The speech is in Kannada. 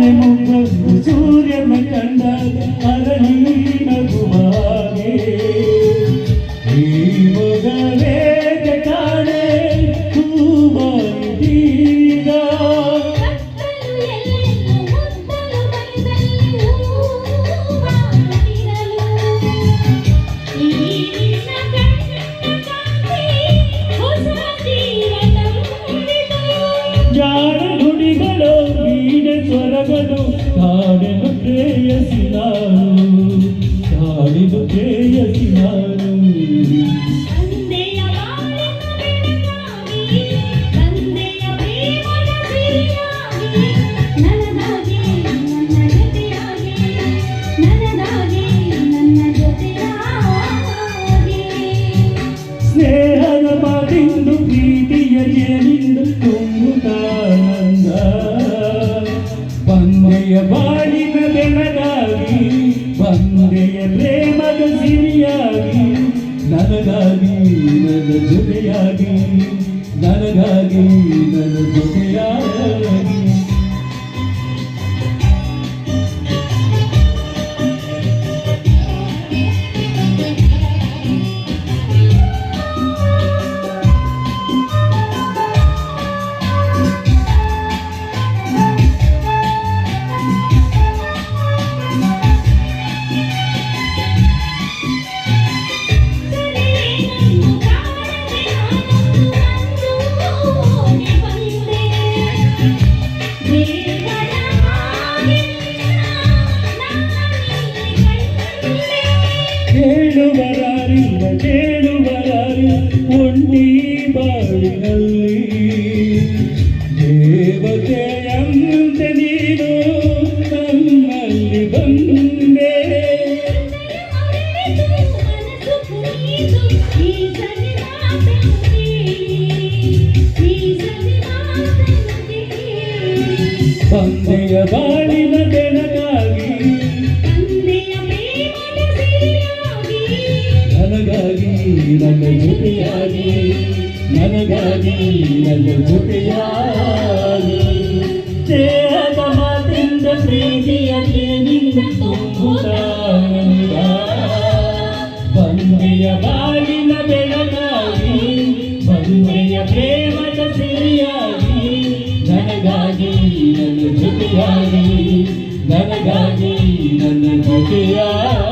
ತಾರೆ ಮುಗ್ಗು ಸೂರ್ಯನ ಕಂಡಾಗ ಅರಳಿ ನಗುವಾಗೆ ಈ ಮೊಗವೇ ಕಾಣೆ ಹೂವಾಯಿತೀಗ ಜಾಣ ನುಡಿಗಳು ಬೀಡೆ ಸ್ವರಗಳು ಕಾಡೆನು ಪ್ರೇಯಸಿ ನಾನು ಸ್ನೇಹದ ಮಾತಿಂದು ಪ್ರೀತಿಯ ಜೇನಿಂದು ತುಂಬುತ್ತಾನಂದ ಬಂದೆಯ ಬಾಳಿನ ಬೆಳಗಾಗಿ ಬಂದೆಯ ಪ್ರೇಮದ ಸಿರಿಯಾಗಿ ನನಗಾಗಿ ನನ್ನ ಜೊತೆಯಾಗಿ ನನಗಾಗಿ ನನ್ನ ಜೊತೆಯಾಗಿ ಕೇಳುವರಾರಿ ಒಂಟಿ ಬಾಳಿನಲ್ಲಿ ದೇವತೆಯಂತೆ ನೀನು ನನ್ನಲ್ಲಿ ಬಂದೆ ಬಂದೆಯ ಬಾಳಿನ ಬೆಳಗಾಗಿ ನನಗಾಗಿ ನನ್ನ ಜೊತೆಯಾಗಿ ನನಗಾಗಿ ನನ್ನ ಜೊತೆಯಾಗಿ ದೇಹದ ಮಾತಿಂದ ಪ್ರೀತಿಯ ಜೇನಿಂದ ತುಂಬುತ್ತಾನಂದ ಬಂದೆಯ ಬಾಳಿನ ಬೆಳಗಾಗಿ ಬಂದೆಯ ಪ್ರೇಮದ ಸಿರಿಯಾಗಿ ನನಗಾಗಿ ನನ್ನ ಜೊತೆಯಾಗಿ ನನಗಾಗಿ ನನ್ನ ಜೊತೆಯಾಗಿ